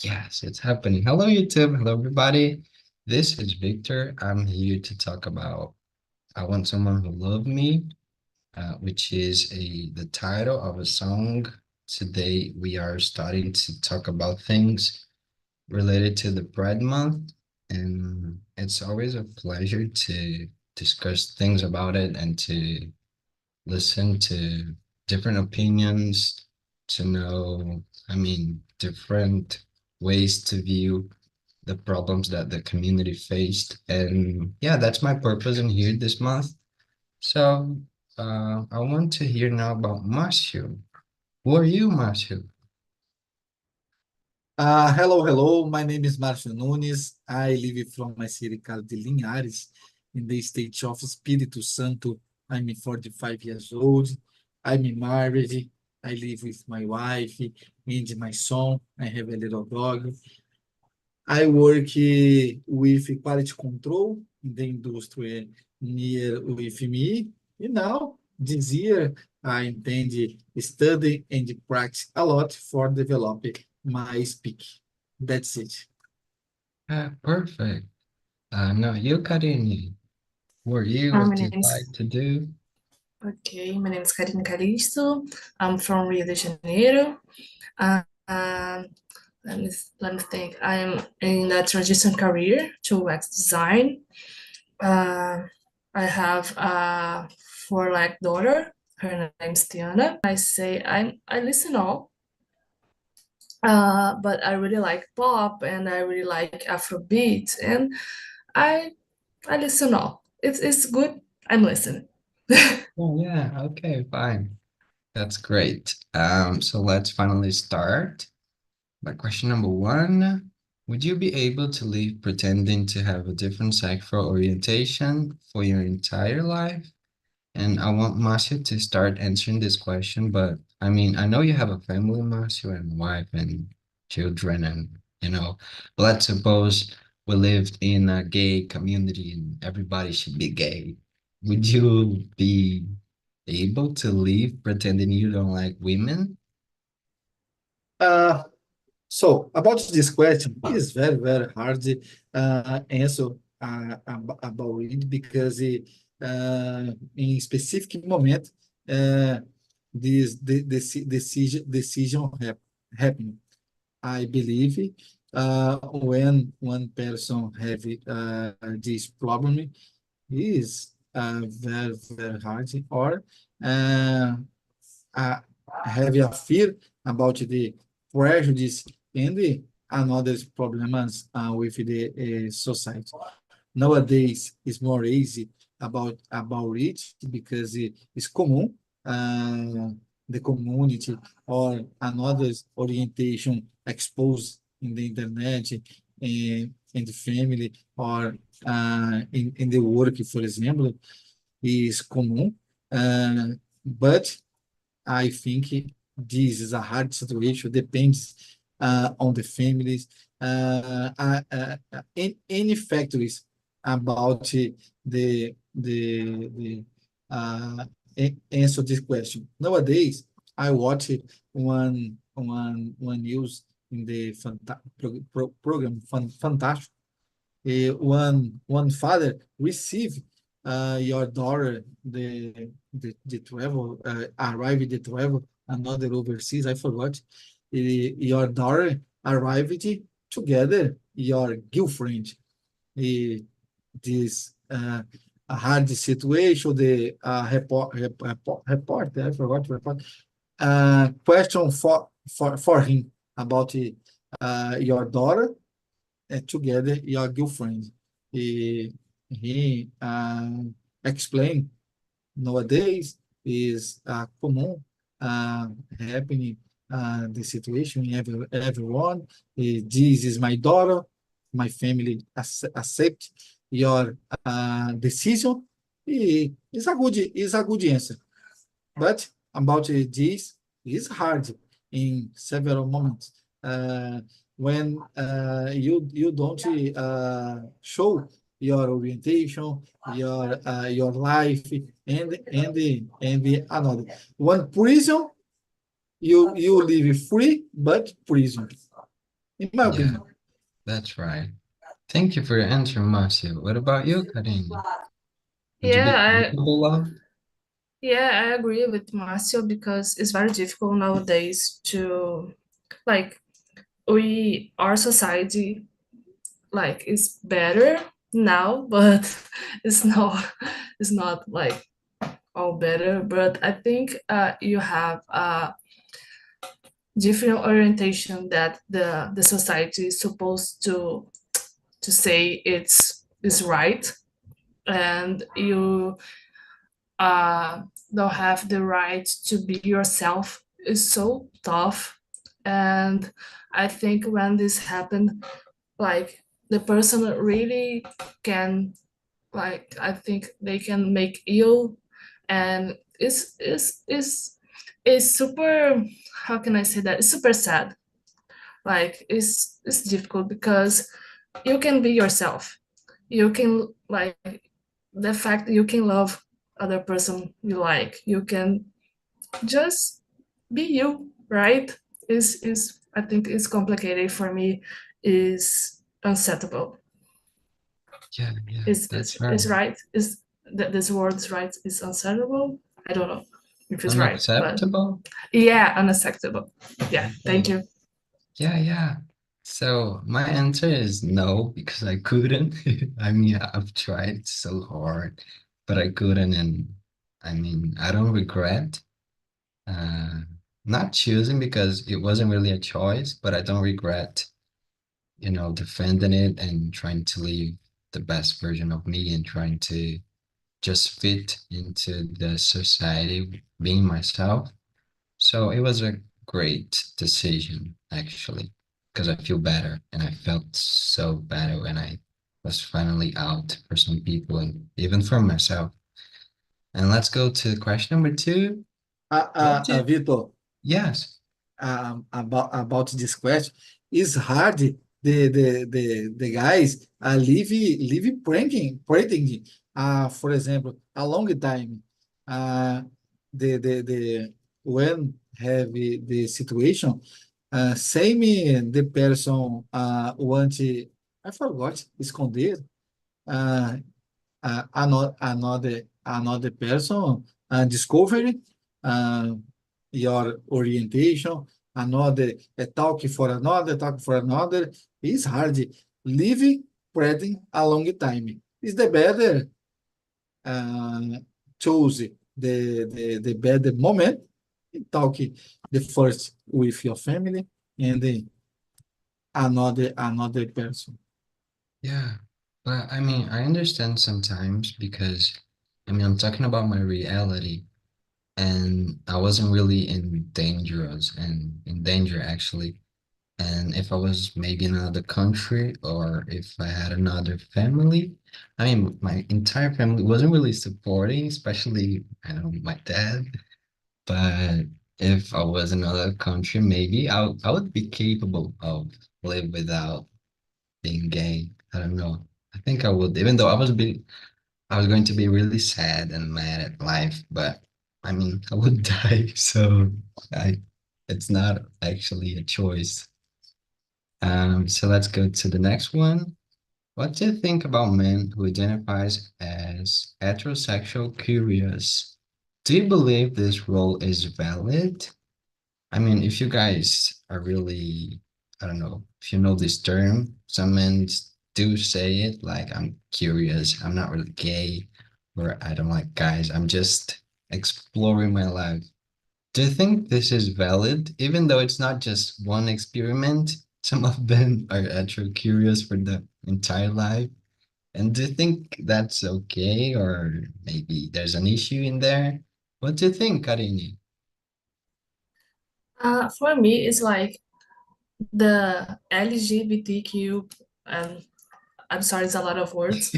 Yes, it's happening. Hello, YouTube. Hello, everybody. This is Victor. I'm here to talk about I Want Someone Who Loved Me, which is the title of a song. Today, we are starting to talk about things related to the Pride Month, and it's always a pleasure to discuss things about it and to listen to different opinions, to know, different ways to view the problems that the community faced. And yeah, that's my purpose in here this month. So I want to hear now about Marcio. Who are you, Marcio? Hello. My name is Márcio Nunes. I live from my city called de Linhares in the state of Espírito Santo. I'm 45 years old. I'm married. I live with my wife and my son. I have a little dog. I work with quality control in the industry near with me. And now, this year, I intend study and practice a lot for developing my speak. That's it. Perfect. No, you, Karine. Who are you? My What do name you is like to do? my name is Karine Calisto. I'm from Rio de Janeiro. Um, let me think. I'm in a transition career to UX design. Uh, I have a 4 like daughter. Her name's Tiana. I listen all. But I really like pop and I really like Afrobeat and I I listen all. It's good. I'm listening. Oh, yeah. Okay, fine. That's great. So let's finally start. But question number one, would you be able to live pretending to have a different sexual orientation for your entire life? And I want Marcia to start answering this question, but I know you have a family, Marcia, and wife and children, and but let's suppose we lived in a gay community and everybody should be gay. Would you be able to live pretending you don't like women? Uh, so about this question, it is very hard answer about it because in specific moment, uh, this decision happen. I believe when one person have this problem is very hard or uh, uh, have a fear about the prejudice and the another problems with the society. Nowadays, it's more easy about it because it's common. The community or another orientation exposed in the internet in the family or in the work, for example, is common. But I think this is a hard situation, depends on the families, any factors about the answer this question. Nowadays, I watch one news in the program Fantástico. One father received your daughter the travel arrived the travel another overseas. I forgot. Your daughter arrived together your girlfriend. Eh, this a hard situation. The report. I forgot report. Question for him about your daughter together your girlfriend. He explained nowadays is common happening the situation in everyone. This is my daughter. My family accept your decision. Is a good answer. But about this is hard in several moments. When you don't show your orientation, your life, and another. One prison, you live free, but prison. in my Yeah, opinion. that's right. Thank you for your answer, Marcio. What about you, Karine? Would you be Yeah, capable of? yeah, I agree with Marcio because it's very difficult nowadays to like our society like is better now, but it's not it's not like all better. But I think you have a different orientation that the society is supposed to say it's is right, and you uh, don't have the right to be yourself is so tough. And I think when this happened, like the person really can, like I think they can make ill, and it's super, how can I say that, it's super sad. Like it's difficult because you can be yourself, you can like the fact that you can love other person you like, you can just be you, right? Is I think it's complicated for me, is unsettable. Yeah, yeah, Is that's right. is right, is that this word is right, is unsettable, I don't know if it's right, but Unacceptable? yeah, unacceptable. Yeah, thank Okay. you. Yeah, yeah. So my answer is no, because I couldn't. I mean, I've tried so hard, but I couldn't. And I mean, I don't regret uh, not choosing because it wasn't really a choice, but I don't regret, defending it and trying to live the best version of me and trying to just fit into the society, being myself. So it was a great decision, actually, because I feel better and I felt so better when I was finally out for some people and even for myself. And let's go to question number two. What did, Vitor, yes. about this question, it's hard. The guys live pranking. For example, a long time. Uh, the when have the situation, same the person want, I forgot, esconder. Uh, another person discover uh, your orientation, another talk for another is hard. Living spreading a long time is the better. uh, Choose the better moment, talk the first with your family and then another person. Yeah. But I mean, I understand sometimes because I mean, I'm talking about my reality and I wasn't really in danger actually. And if I was maybe in another country or if I had another family, I mean, my entire family wasn't really supporting, especially, I don't know, my dad. But if I was in another country, maybe I would be capable of live without being gay. I don't know. I think I would, even though I was going to be really sad and mad at life, but I mean, I would die, so I, it's not actually a choice. So let's go to the next one. What do you think about men who identifies as heterosexual curious? Do you believe this role is valid? I mean, if you guys are really, I don't know, if you know this term, some men do say it like, I'm curious, I'm not really gay, or I don't like guys, I'm just exploring my life. Do you think this is valid, even though it's not just one experiment? Some of them are actually curious for the entire life. And do you think that's okay, or maybe there's an issue in there? What do you think, Karini? For me, it's like the LGBTQ, and I'm sorry, it's a lot of words,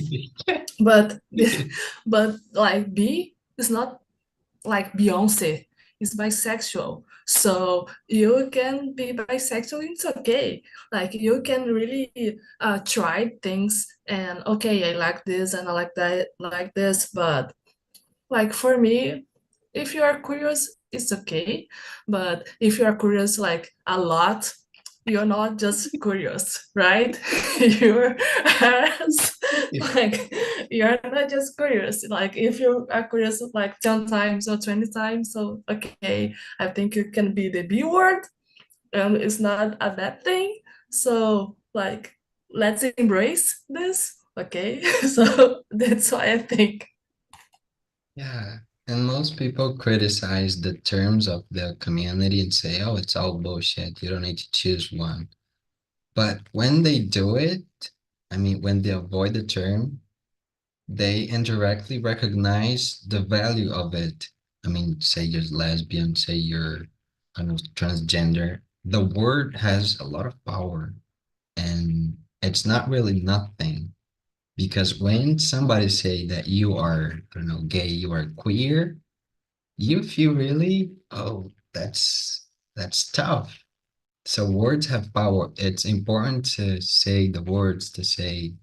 but but like B is not like Beyonce, is bisexual. So you can be bisexual, it's okay. Like you can really try things, and okay, I like this and I like that, like this, but like for me, if you are curious, it's okay. But if you are curious like a lot, you're not just curious, right? You're like you're not just curious. Like if you are curious like 10 times or 20 times, so okay, I think you can be the B word, and it's not a bad thing. So like let's embrace this. Okay. So that's why I think. Yeah. And most people criticize the terms of the community and say, oh, it's all bullshit. You don't need to choose one. But when they do it, I mean, when they avoid the term, they indirectly recognize the value of it. I mean, say you're lesbian, say you're, I don't know, transgender. The word has a lot of power, and it's not really nothing. Because when somebody say that you are, I don't know, gay, you are queer, you feel really, oh, that's tough. So words have power. It's important to say the words to say,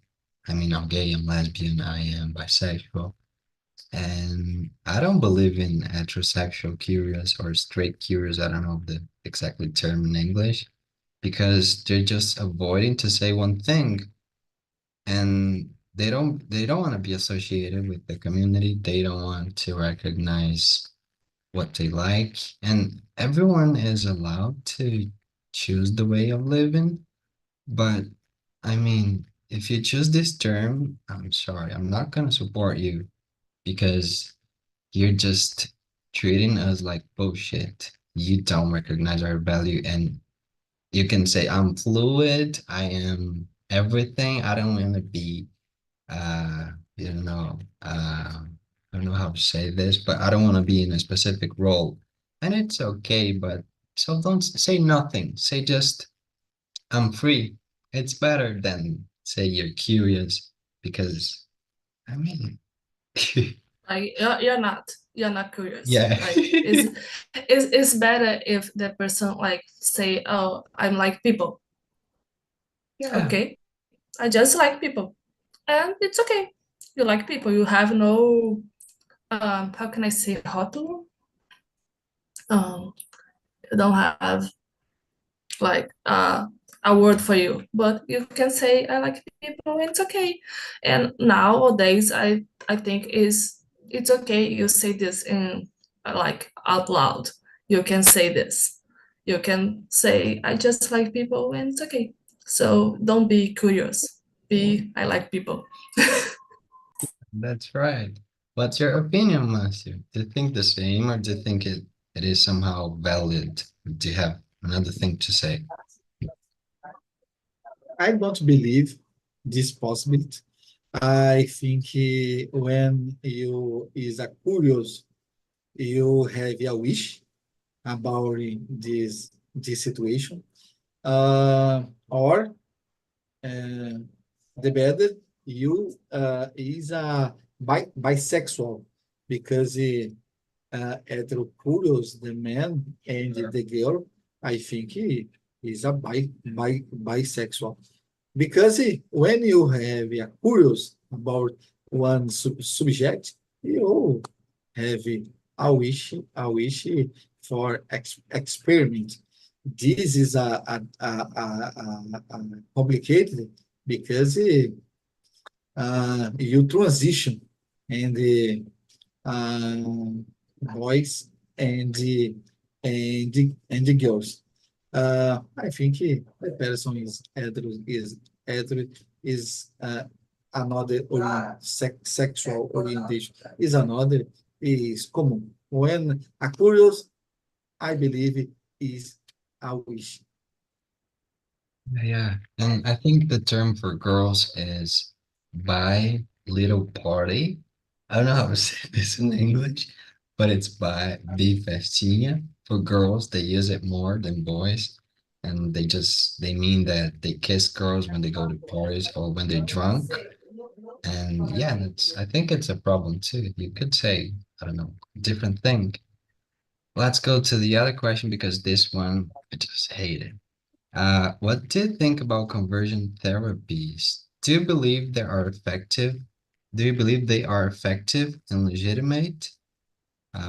I mean, I'm gay, I'm lesbian, I am bisexual. And I don't believe in heterosexual curious or straight curious. I don't know the exactly term in English because they're just avoiding to say one thing, and they don't want to be associated with the community. They don't want to recognize what they like, and everyone is allowed to choose the way of living. But I mean, if you choose this term, I'm sorry, I'm not gonna support you because you're just treating us like bullshit. You don't recognize our value, and you can say, I'm fluid, I am everything. I don't want to be, uh, you know, I don't know how to say this, but I don't want to be in a specific role. And it's okay, but so don't say nothing. Say just, I'm free. It's better than say you're curious because, I mean, Like you're not curious. yeah. Like it's better if the person like say, oh, I'm like people. Yeah. Okay, I just like people, and it's okay. You like people. You have no how can I say rótulo? You don't have like a word for you, but you can say I like people. It's okay. And nowadays, I think is it's okay. You say this in like out loud. You can say this. You can say I just like people, and it's okay. So don't be curious. Be I like people. That's right. What's your opinion, Matthew? Do you think the same or do you think it is somehow valid? Do you have another thing to say? I don't believe this possibility. I think when you is a curious, you have a wish about this situation, or uh, the better you is a bisexual because heterocurious, the man and the girl, I think he is a bisexual. Because when you have a curious about one subject, you have a wish for experiment. This is a complicated because you transition and boys and the girls. I think the person is another sexual orientation is another is common. When a curious, I believe is a wish. Yeah, and I think the term for girls is bi little party. I don't know how to say this in English, but it's bi festinha. For girls, they use it more than boys, and they mean that they kiss girls when they go to parties or when they're drunk. And yeah, that's I think it's a problem too. You could say, I don't know, different thing. Let's go to the other question because this one I just hate it. What do you think about conversion therapies? Do you believe they are effective? Do you believe they are effective and legitimate?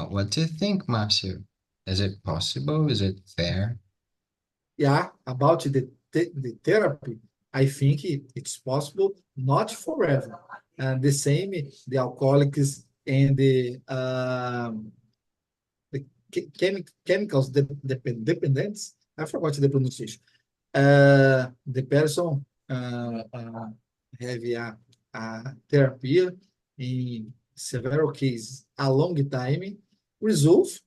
What do you think, Marcio? Is it possible? Is it fair? yeah, about the therapy, I think it's possible, not forever. And the same, the alcoholics and the chemicals dependents. I forgot the pronunciation. The person have a therapy in several cases a long time resolve,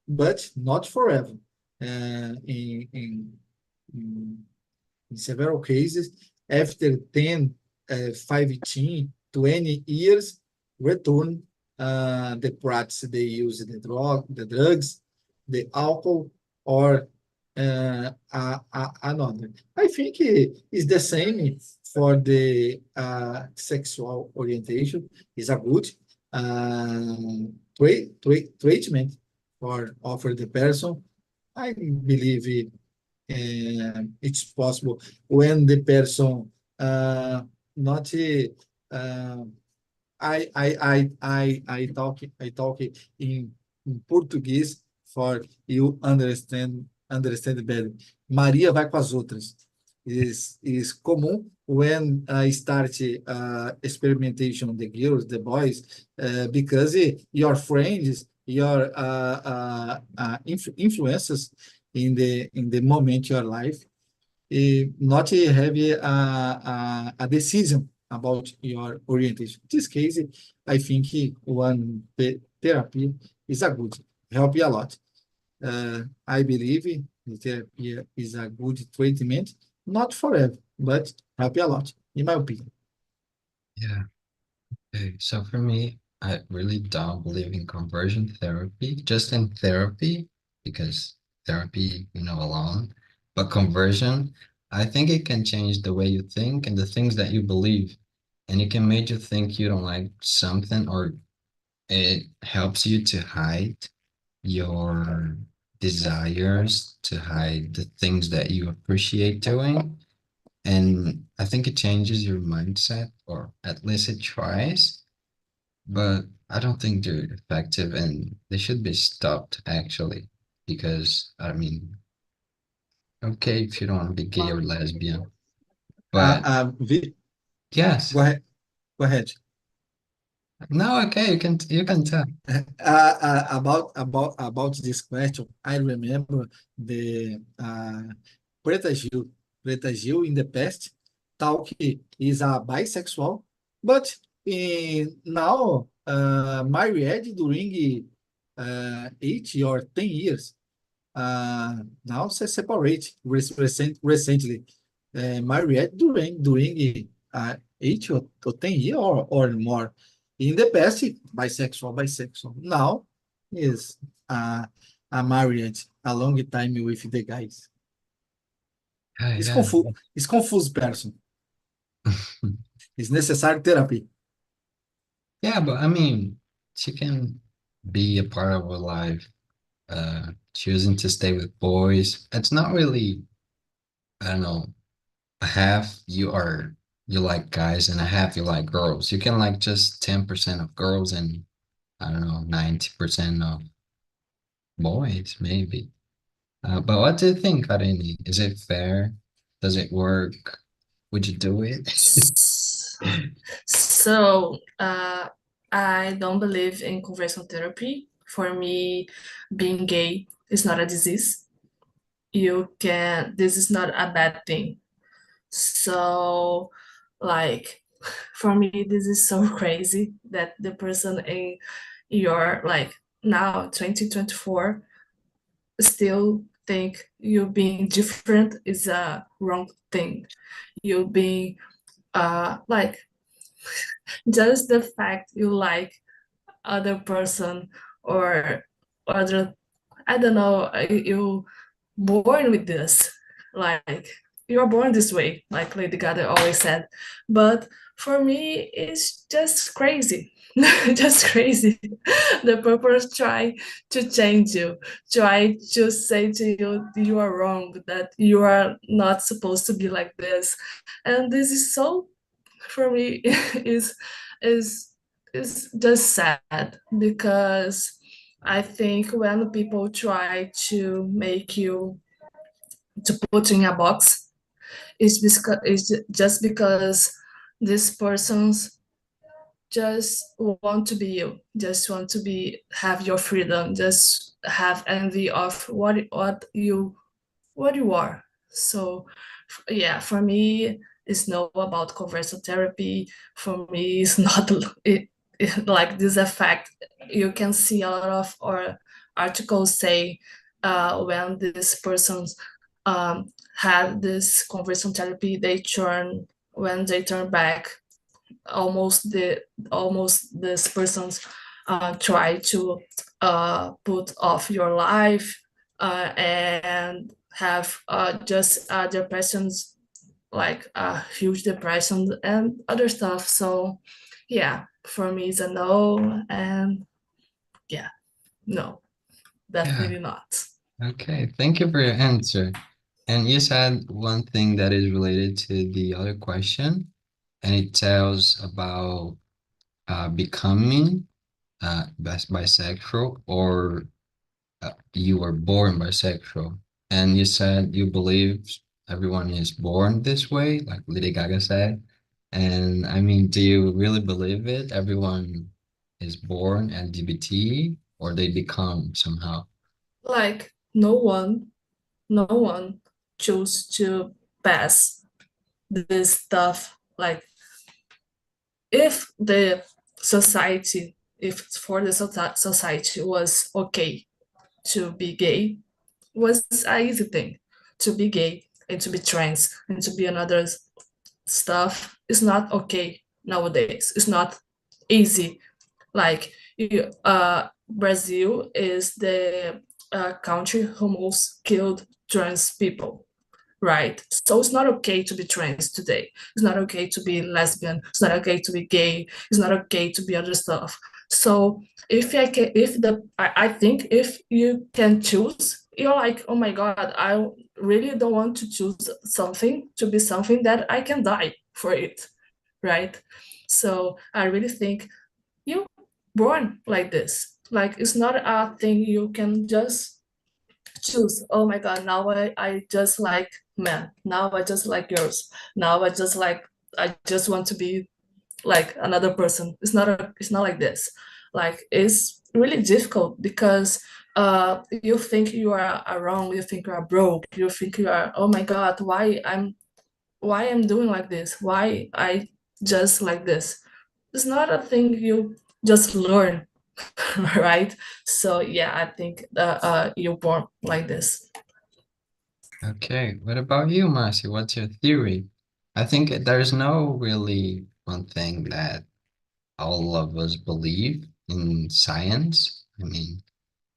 but not forever. In, in several cases, after 10, 15, 20 years, return the practice they use the drugs, the alcohol, or another. I think it's the same for the sexual orientation. Is a good treatment for offer the person. I believe it's possible when the person not I talk in português for you understand better. Maria vai com as outras. Is comum when I start experimentation the girls, the boys, because your friends, your influences in the moment your life, not have a decision about your orientation. In this case, I think one therapy is a good, help you a lot. I believe the therapy is a good treatment, not forever, but help you a lot, in my opinion. Yeah. Okay. So for me, I really don't believe in conversion therapy, just in therapy, because therapy, alone. But conversion, I think it can change the way you think and the things that you believe. And it can make you think you don't like something, or it helps you to hide your desires, to hide the things that you appreciate doing. And I think it changes your mindset, or at least it tries, but I don't think they're effective and they should be stopped actually. Because, I mean, okay, if you don't want to be gay or lesbian, but Go yes, ahead. Go ahead. no, okay, you can tell. About this question, I remember the Preta Gil. Preta Gil in the past talk is a bisexual, but now married during 8 or 10 years. Now se separate recently. Married during 8 or 10 years or more. In the past, bisexual. Now is a married a long time with the guys. Yeah, It's yeah. confused. It's confused person. It's necessary therapy. Yeah, but I mean, she can be a part of her life, choosing to stay with boys. It's not really, I don't know, a half you like guys and a half you like girls. You can like just 10% of girls and I don't know, 90% of boys, maybe. But what do you think, Karini? Is it fair? Does it work? Would you do it? So, I don't believe in conversion therapy. For me, being gay is not a disease. This is not a bad thing. So, like, for me, this is so crazy that the person in your, like, now 2024 still think you being different is a wrong thing. You being, like, just the fact you like other person or other, I don't know, you born with this, like you're born this way, like Lady Gaga always said. But for me it's just crazy. Just crazy. The purpose try to change you, try to say to you you are wrong, that you are not supposed to be like this. And this is so, for me, is is is just sad, because I think when people try to make you to put in a box. It's just because these persons just want to be you, just want to be have your freedom, just have envy of what you are. So yeah, for me, it's not about conversion therapy. For me, it's not like this effect. You can see a lot of or articles say when these persons had this conversion therapy, they turn when they turn back, almost these persons try to put off your life and have just depressions, like huge depression and other stuff. So yeah, for me it's a no, and yeah, no, Yeah. definitely not. Okay. Thank you for your answer. And you said one thing that is related to the other question, and it tells about becoming bisexual or you were born bisexual. And you said you believe everyone is born this way, like Lady Gaga said. And I mean, do you really believe it? Everyone is born LGBT or they become somehow? Like no one choose to pass this stuff. Like if the society, if for the society was okay to be gay, was an easy thing. To be gay and to be trans and to be another stuff is not okay nowadays. It's not easy. Like Brazil is the country who most killed trans people, right? So it's not okay to be trans today. It's not okay to be lesbian. It's not okay to be gay. It's not okay to be other stuff. So I think if you can choose, you're like, oh my God, I really don't want to choose something to be something that I can die for it, right? So I really think you born like this. Like it's not a thing you can just choose. Oh my God, now I just like men. Now I just like girls. Now I just want to be like another person. It's not like this. Like it's really difficult because you think you are wrong, you think you are broke, you think you are, oh my God, why I'm doing like this? Why I just like this? It's not a thing you just learn, right? So yeah, I think you're born like this. Okay. What about you, Marcy? What's your theory? I think there's no really one thing that all of us believe in science. I mean,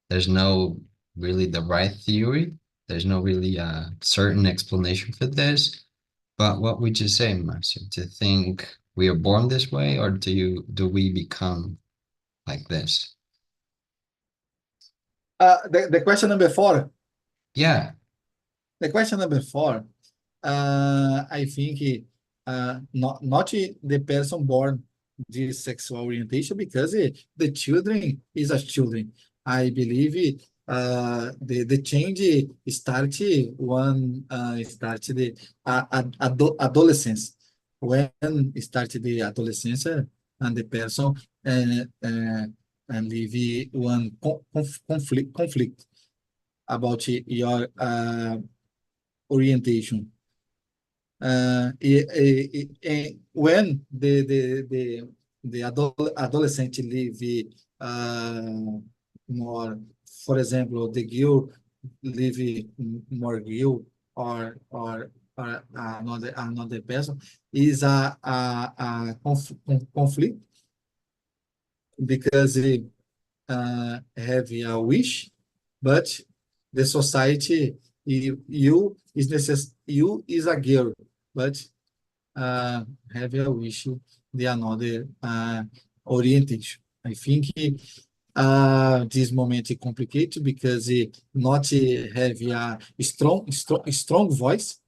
there's no really the right theory. There's no really certain explanation for this. But what would you say, Marcia? Do you think we are born this way, or do we become like this? The question number four. Yeah. The question number four. I think not the person born this sexual orientation because the children is a children. I believe the change start when start the adolescence. When start the adolescence and the person and live one conflict about your orientation. When the adolescent live more, for example, the girl live more girl or another person is a conflict because have a wish, but the society you is a girl, but have a wish the another orientation. I think this moment is complicated because not have a strong voice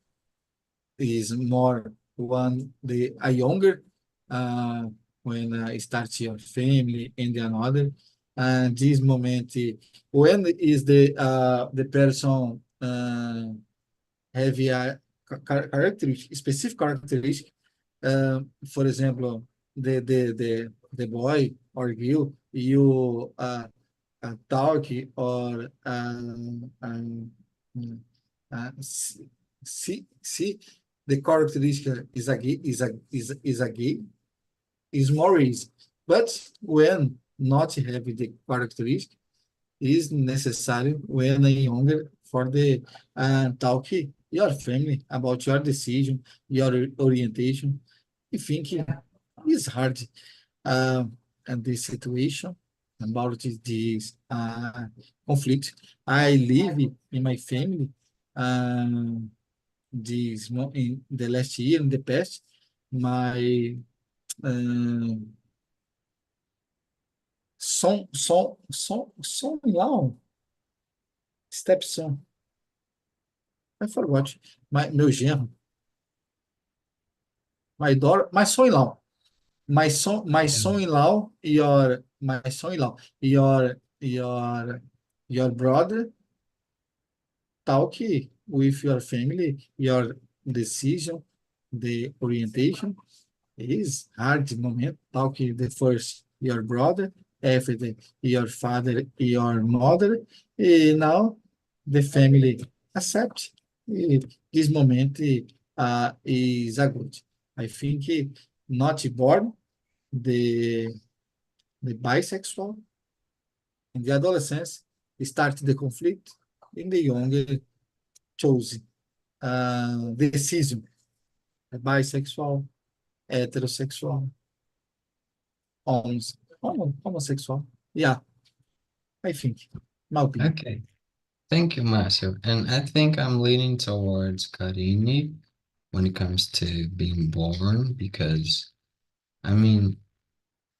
is more one the a younger uh, when start your family and the another and this moment when is the person have a characteristic, specific characteristic. For example, the boy or girl, you talk or see the characteristic is a gay, is a gay, is more easy. But when not have the characteristic, is necessary when a younger for the talk your family about your decision, your orientation. I think it's hard and this situation about this conflict. I live in my family in the last year, in the past, my um, son-in-law, stepson, I forgot, meu genro, my daughter, my son-in-law, my Yeah. son-in-law, my son-in-law, your brother talk with your family, your decision, the orientation is hard moment. Talk the first your brother, after your father, your mother, and now the family accept. This moment is a good. I think not born the bisexual in the adolescence start the conflict in the younger chose decision bisexual, heterosexual, homosexual. Yeah, I think, my opinion. Okay. Thank you, Marcio. And I think I'm leaning towards Karini when it comes to being born because, I mean,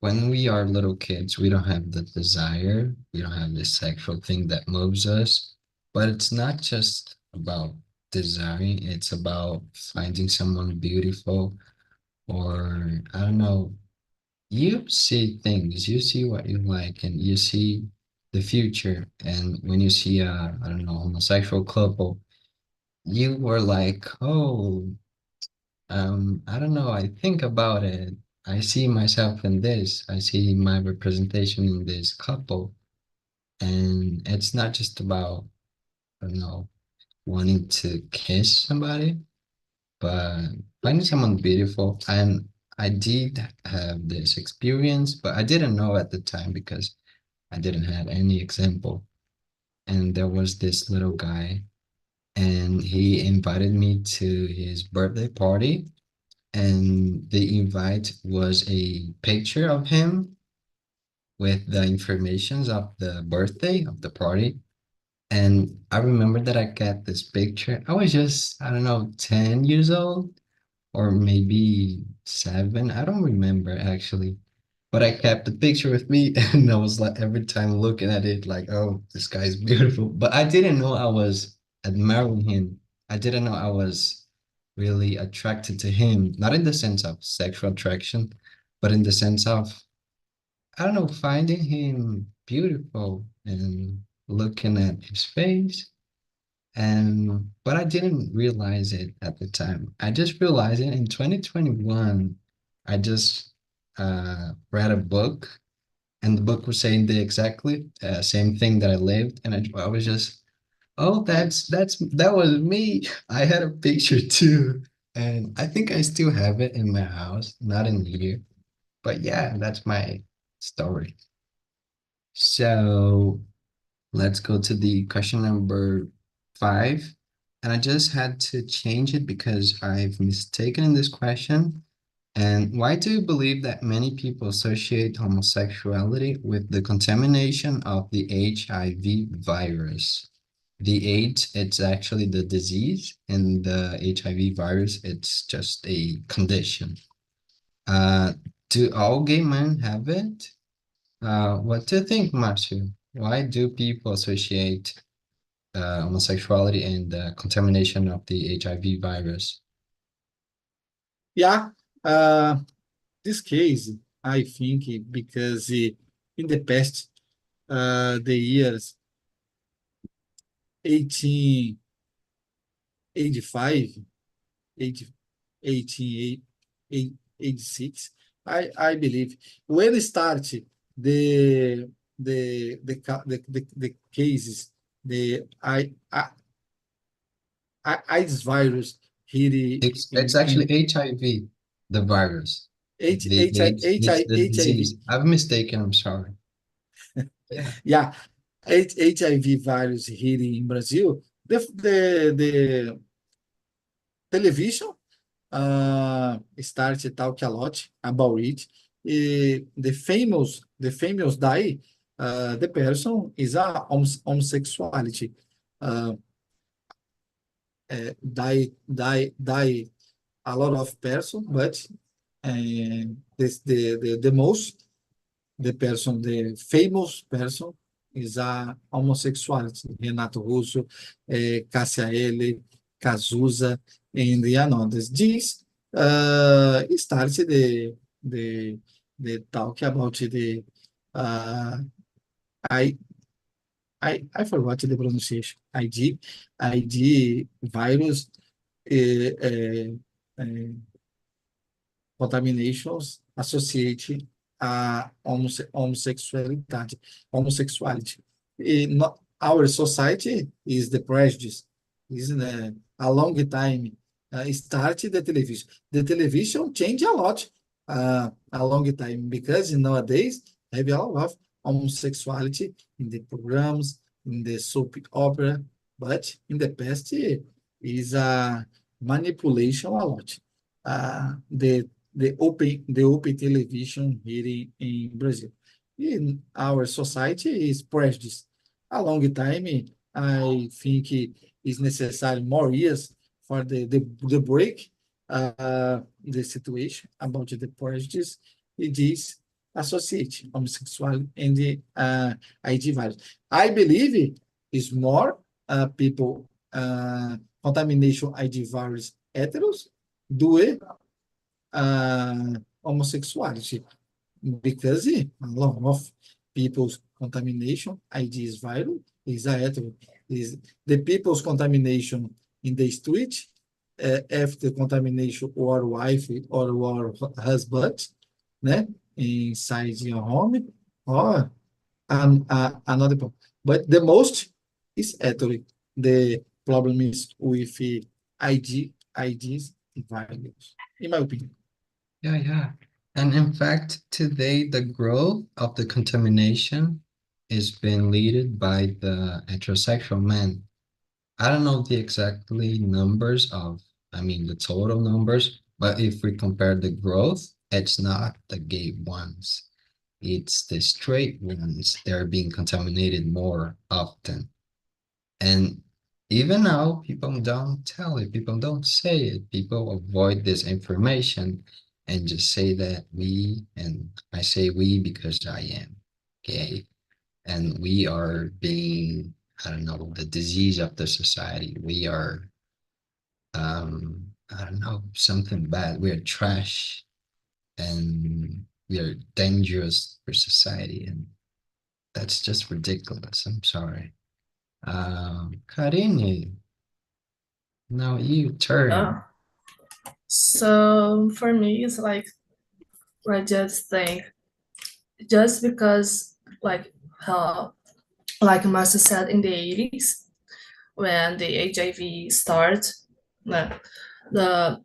when we are little kids, we don't have the desire, we don't have this sexual thing that moves us. But it's not just about desiring, it's about finding someone beautiful or I don't know, you see things, you see what you like, and you see the future. And when you see a, I don't know, homosexual couple, you were like, oh, I don't know, I think about it. I see myself in this. I see my representation in this couple. And it's not just about, I don't know, wanting to kiss somebody, but finding someone beautiful. And I did have this experience, but I didn't know at the time because I didn't have any example. And there was this little guy, and he invited me to his birthday party. And the invite was a picture of him with the informations of the birthday of the party. And I remember that I got this picture. I was just, I don't know, 10 years old or maybe 7. I don't remember actually. But I kept the picture with me and I was like every time looking at it like, oh, this guy's beautiful. But I didn't know I was admiring him. I didn't know I was really attracted to him, not in the sense of sexual attraction, but in the sense of, I don't know, finding him beautiful and looking at his face. And but I didn't realize it at the time. I just realized it in 2021. I just read a book, and the book was saying the exactly same thing that I lived, and I was just, oh, that was me. I had a picture too, and I think I still have it in my house, not in here. But yeah, that's my story. So let's go to the question number 5. And I just had to change it because I've mistaken in this question. And why do you believe that many people associate homosexuality with the contamination of the HIV virus? The AIDS, it's actually the disease, and the HIV virus, it's just a condition. Uh, do all gay men have it? What do you think, Marcio? Why do people associate homosexuality and the contamination of the HIV virus? Yeah, this case, I think because in the past, the years 18, 85, 80, 88, 86, I believe. When it start the cases, the AIDS virus here It's actually in HIV, the virus. The AIDS is the HIV. disease. I'm mistaken, I'm sorry. Yeah. Yeah, HIV virus here in Brazil. The television started talk a lot about it. The famous die. The person is a homosexuality. Uh, die a lot of person, but the most the person, the famous person is a homosexuality. Renato Russo, Cássia Eller, Cazuza, and the others. This started the talk about the uh, I I forgot the pronunciation. ID virus uh, uh, contaminations associated a homosexuality. Our society is the prejudice, isn't a long time. Started the television. The television changed a lot a long time because nowadays have a lot of homosexuality in the programs, in the soap opera, but in the past is a manipulation a lot. The open television here in Brazil. In our society is prejudice. A long time, I think is necessary more years for the break the situation about the prejudice. It is associate homosexuality and the ID virus. I believe it is more people contamination ID virus heteros do it homosexuality because a lot of people's contamination ID is viral is a hetero is the people's contamination in the street after contamination or wife or husband, né, inside your home or another problem. But the most is hetero. The problem is with IDs values, in my opinion. Yeah, yeah. And in fact, today the growth of the contamination is being led by the heterosexual men. I don't know the exactly numbers of, I mean, the total numbers, but if we compare the growth, it's not the gay ones. It's the straight ones. They're being contaminated more often. And even now, people don't tell it, people don't say it, people avoid this information and just say that we, and I say we because I am gay, and we are being, I don't know, the disease of the society. We are, I don't know, something bad. We are trash and we are dangerous for society. And that's just ridiculous. I'm sorry. Karine, now you turn. Yeah. So for me, it's like I just think just because how like Marcia said in the 80s when the HIV started, the the,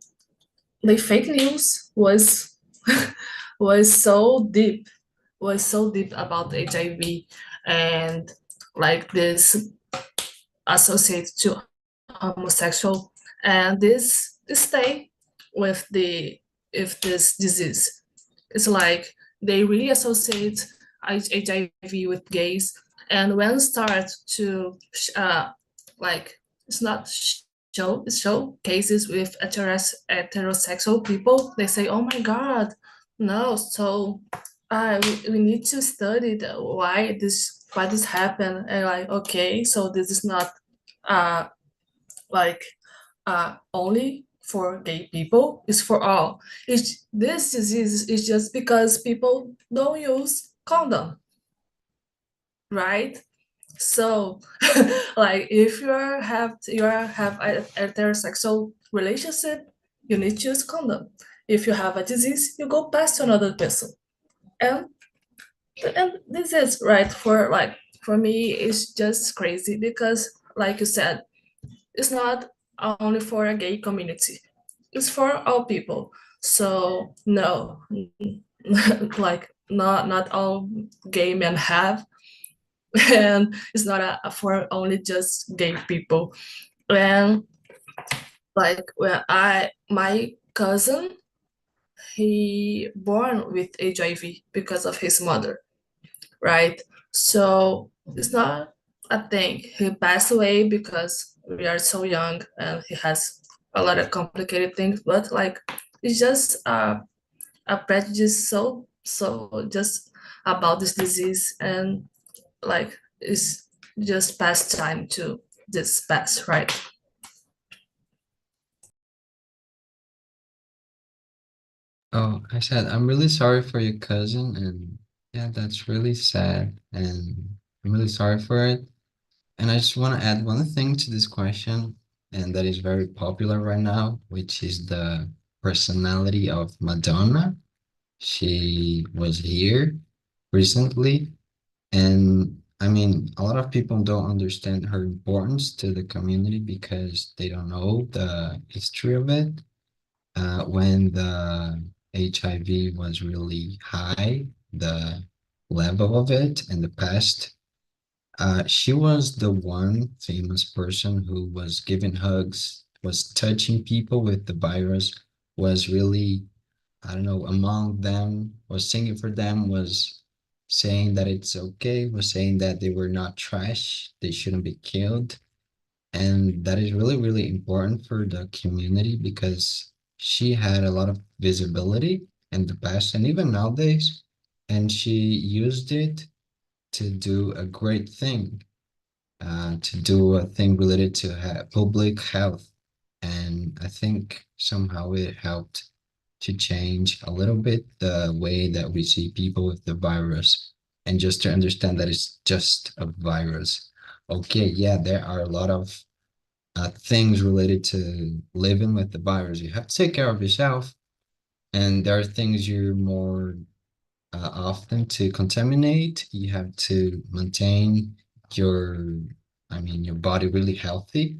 the fake news was so deep, was so deep about HIV and like this associated to homosexual and this stay with the if this disease. It's like they really associate HIV with gays, and when start to like it's not show cases with heterosexual people, they say, "Oh my God, no!" So we need to study why this happened, and like okay, so this is not uh like only for gay people, it's for all. This disease is just because people don't use condom, right? So, like, if you have a heterosexual relationship, you need to use condom. If you have a disease, you go pass to another person. And and this is right for like for me, it's just crazy because, like you said, it's not only for a gay community; it's for all people. So no, like not all gay men have, and it's not for only just gay people. And like when I my cousin, he born with HIV because of his mother, right? So it's not a thing. He passed away because we are so young and he has a lot of complicated things, but like it's just a prejudice so just about this disease, and like it's just past time to this pass, right? Oh, I said, I'm really sorry for your cousin, and yeah, that's really sad, and I'm really sorry for it. And I just want to add one thing to this question, and that is very popular right now, which is the personality of Madonna. She was here recently, and I mean, a lot of people don't understand her importance to the community because they don't know the history of it. When the HIV was really high, the level of it in the past, she was the one famous person who was giving hugs, was touching people with the virus, was really, I don't know, among them, was singing for them, was saying that it's okay, was saying that they were not trash, they shouldn't be killed. And that is really, really important for the community because she had a lot of visibility in the past and even nowadays. And she used it to do a great thing, to do a thing related to public health. And I think somehow it helped to change a little bit the way that we see people with the virus and just to understand that it's just a virus. Okay, yeah, there are a lot of things related to living with the virus. You have to take care of yourself, and there are things you're more often to contaminate. You have to maintain your, I mean, your body really healthy.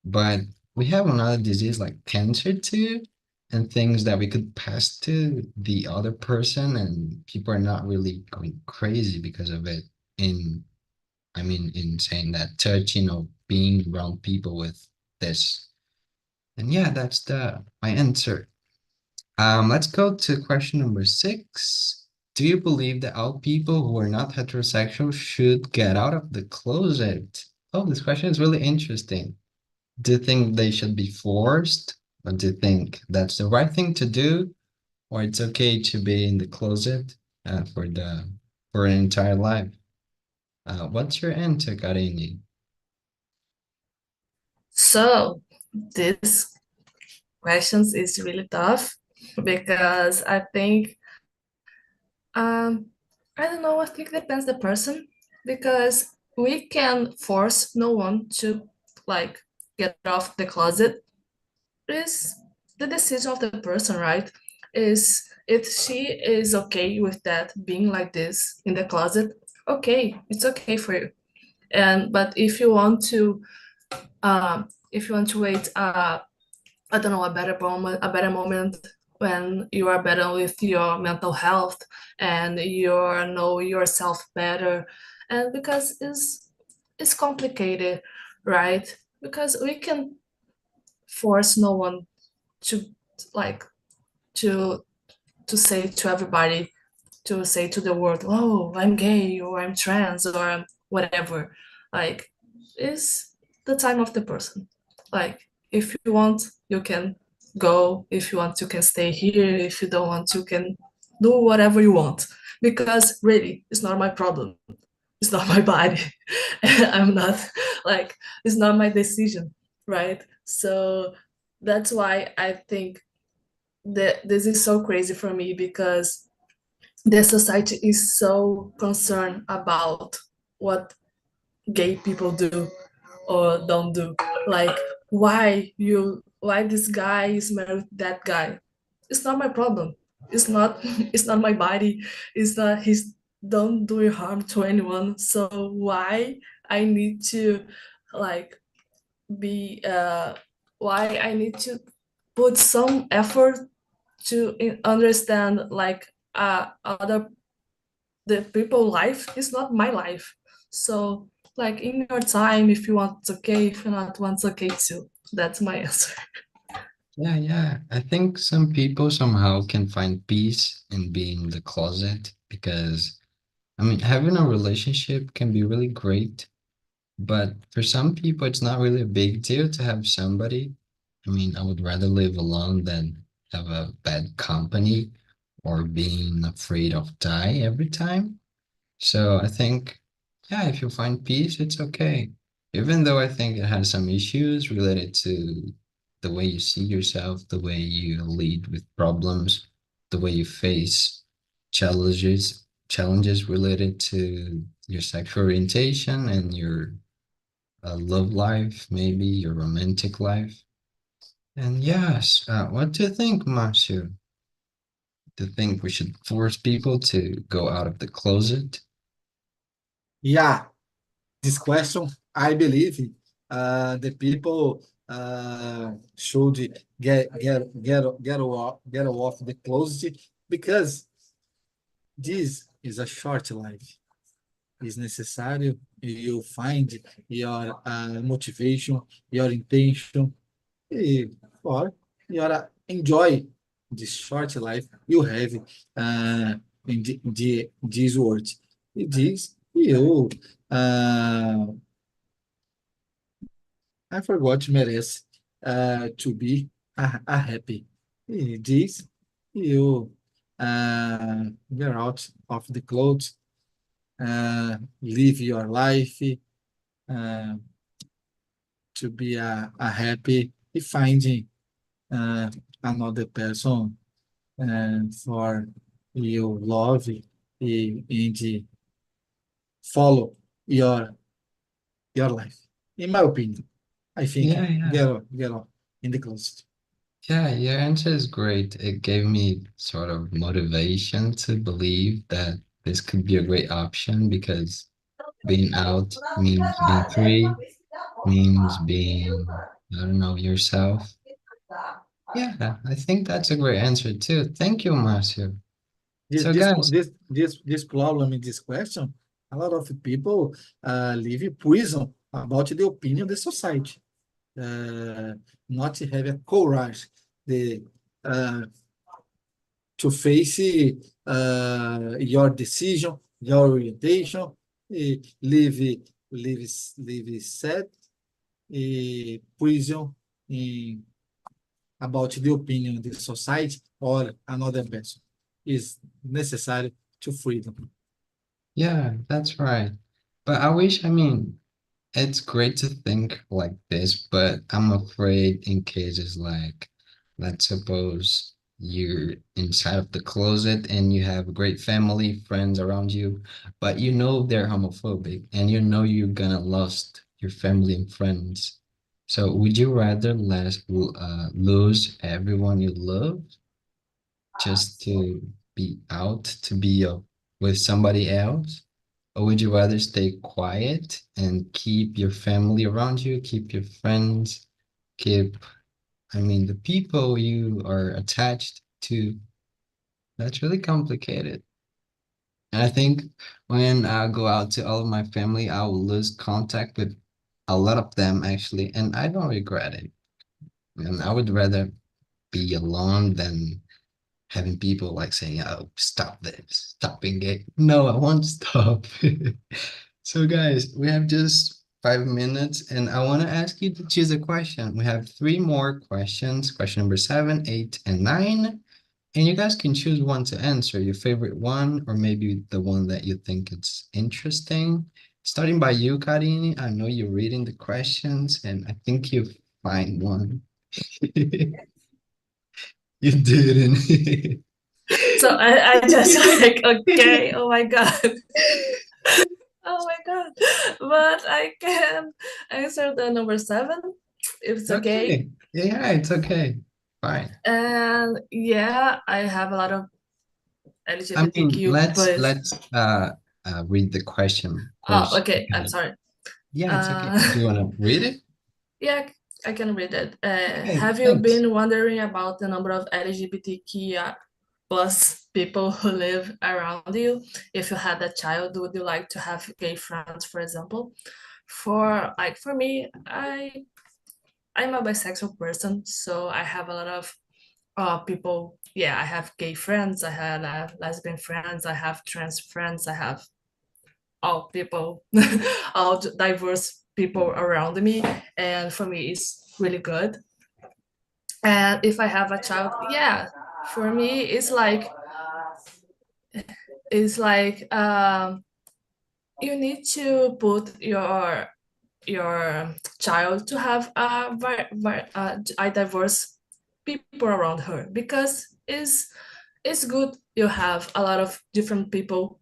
But we have another disease like cancer too, and things that we could pass to the other person, and people are not really going crazy because of it. In, I mean, in saying that touching or being around people with this. And yeah, that's the my answer. Let's go to question number 6. Do you believe that all people who are not heterosexual should get out of the closet? Oh, this question is really interesting. Do you think they should be forced, or do you think that's the right thing to do, or it's okay to be in the closet for an entire life? What's your answer, Karini? So this questions is really tough because um I don't know, I think it depends the person because we can force no one to like get off the closet. Is the decision of the person, right? Is if she is okay with that being like this in the closet, okay, it's okay for you. And but if you want to wait I don't know, a better moment when you are better with your mental health and you know yourself better, and because it's complicated, right? Because we can force no one to like to to say to everybody, to say to the world, oh, I'm gay or I'm trans or I'm whatever. Like, it's the time of the person. Like, if you want, you can go. If you want, you can stay here. If you don't want, you can do whatever you want. Because really, it's not my problem. It's not my body. I'm not like, it's not my decision, right? So that's why I think that this is so crazy for me because the society is so concerned about what gay people do or don't do. Like why this guy is married with that guy? It's not my problem. It's not it's not my body. It's not he's don't do harm to anyone. So why I need to like be why I need to put some effort to understand like other the people life is not my life. So like in your time, if you want, it's okay. If you not want, it's okay too. That's my answer. Yeah, yeah. I think some people somehow can find peace in being in the closet because, I mean, having a relationship can be really great, but for some people, it's not really a big deal to have somebody. I mean, I would rather live alone than have a bad company or being afraid of die every time. So I think, yeah, if you find peace, it's okay. Even though I think it has some issues related to the way you see yourself, the way you lead with problems, the way you face challenges related to your sexual orientation and your love life, maybe your romantic life. And yes, what do you think, Marcio? Do you think we should force people to go out of the closet? Yeah, this question, I believe the people should get off the closet because this is a short life. It's necessary you find your motivation, your intention, eh, or your enjoy this short life you have in this world. This you I forgot merece to be a happy. This you get out of the clothes, live your life uh, to be a happy, finding uh, another person for you love and follow your life. In my opinion, I think Yeah, yeah. get off in the closet. Yeah, your answer is great. It gave me sort of motivation to believe that this could be a great option because being out means being free, means being, I don't know, yourself. Yeah, I think that's a great answer too. Thank you, Marcio. This So, this guys, this problem in this question, a lot of people live in prison about the opinion of the society, uh, not have a courage the uh, to face your decision, your orientation, live live sad prison in about the opinion of the society or another person is necessary to freedom. yeah, that's right. But I wish, I mean, it's great to think like this, but I'm afraid in cases like, let's suppose you're inside of the closet and you have a great family, friends around you, but you know they're homophobic and you know you're gonna lost your family and friends. So would you rather lose everyone you love just to be out to be with somebody else? Or would you rather stay quiet and keep your family around you, keep your friends, keep, I mean, the people you are attached to? That's really complicated. And I think when I go out to all of my family, I will lose contact with a lot of them actually, and I don't regret it. And I would rather be alone than having people like saying, "Oh, stop this, stop being gay." No, I won't stop. So, guys, we have just 5 minutes, and I want to ask you to choose a question. We have three more questions, question number 7, 8, and 9. And you guys can choose one to answer, your favorite one, or maybe the one that you think it's interesting. Starting by you, Karini, I know you're reading the questions, and I think you find one. You didn't. So I just like okay, oh my god. Oh my God. But I can answer the number 7, if it's okay. Okay. Yeah, it's okay. Fine. And yeah, I have a lot of I mean, LGBTQ let's plus. read the question Oh, first. okay. I'm Okay. sorry. Yeah, it's okay. Uh, Do you want to read it? yeah, I can read it. Okay, Have you thanks. been wondering about the number of LGBTQ plus people who live around you? If you had a child, would you like to have gay friends, for example? For me, I'm a bisexual person, so I have a lot of people. Yeah, I have gay friends, I have lesbian friends, I have trans friends, I have all people, all diverse people around me, and for me, it's really good. And if I have a child, yeah, for me, it's like you need to put your child to have a diverse people around her, because it's good you have a lot of different people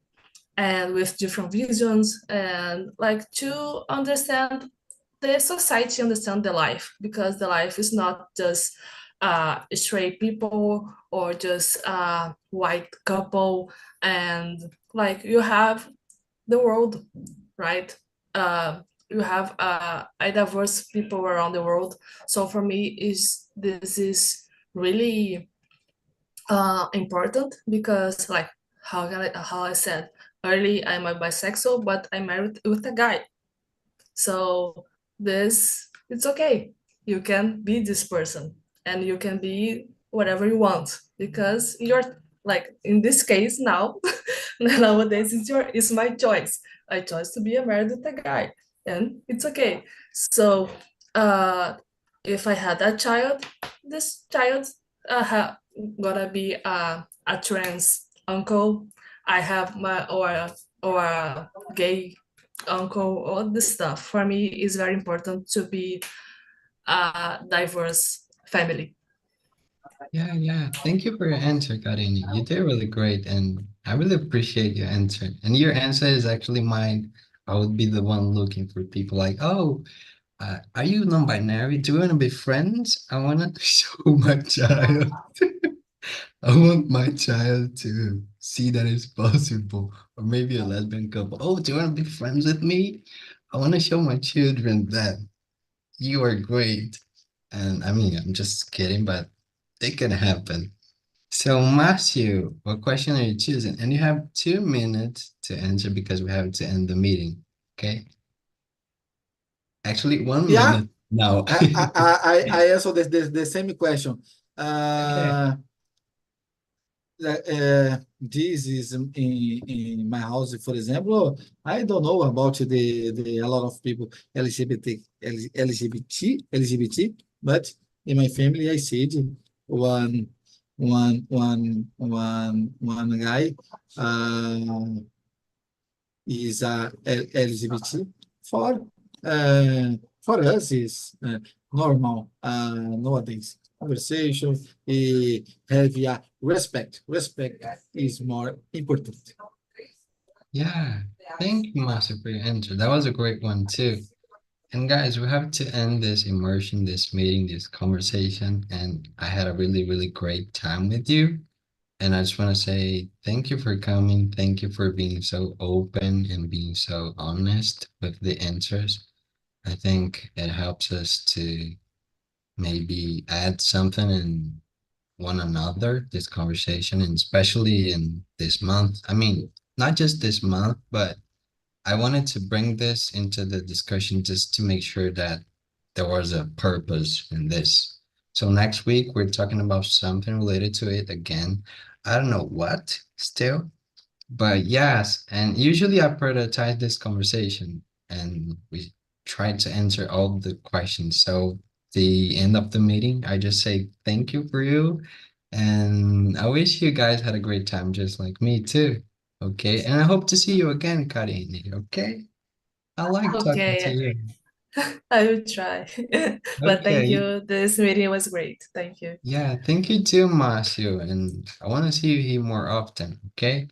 and with different visions, and like to understand the society, understand the life, because the life is not just straight people or just a white couple, and like you have the world, right? You have a diverse people around the world. So for me, is this is really important, because like how I said early, I'm a bisexual, but I'm married with a guy. So this it's okay. You can be this person and you can be whatever you want, because you're like in this case now nowadays it's my choice. I chose to be a married with a guy, and it's okay. So uh if I had a child, this child gonna be a trans uncle. I have my or a gay uncle, all this stuff. For me, is very important to be a diverse family. Yeah, yeah. Thank you for your answer, Karini. You did really great, and I really appreciate your answer. And your answer is actually mine. I would be the one looking for people like, oh, are you non-binary? Do you want to be friends? I want to show my child. I want my child to see that it's possible. Or maybe a lesbian couple. Oh, do you want to be friends with me? I want to show my children that you are great. And I mean, I'm just kidding, but it can happen. So, Matthew, what question are you choosing? And you have 2 minutes to answer because we have to end the meeting. Okay. Actually, one Yeah, minute now. I answer the same question. Okay. This is in my house, for example. I don't know about the a lot of people LGBT, but in my family, I said one one guy uh, is LGBT. For for us is normal nowadays. Conversation, have a respect. Respect is more important. Yeah. Thank you, Matthew, for your answer. That was a great one too. And guys, we have to end this immersion, this meeting, this conversation. And I had a really, really great time with you. And I just want to say thank you for coming. Thank you for being so open and being so honest with the answers. I think it helps us to maybe add something in one another, this conversation, and especially in this month. I mean, not just this month, but I wanted to bring this into the discussion just to make sure that there was a purpose in this. So next week we're talking about something related to it again. I don't know what still, but yes, and usually I prioritize this conversation and we try to answer all the questions. So the end of the meeting, I just say thank you for you. And I wish you guys had a great time just like me too. Okay. And I hope to see you again, Karine. Okay. I like talking to Okay, you. I will try. But thank Okay. you. This meeting was great. Thank you. Yeah. Thank you too, Marcio. And I want to see you here more often. Okay.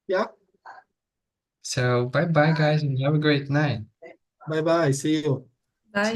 Yeah. So bye bye, guys, and have a great night. Bye bye. See you. Bye.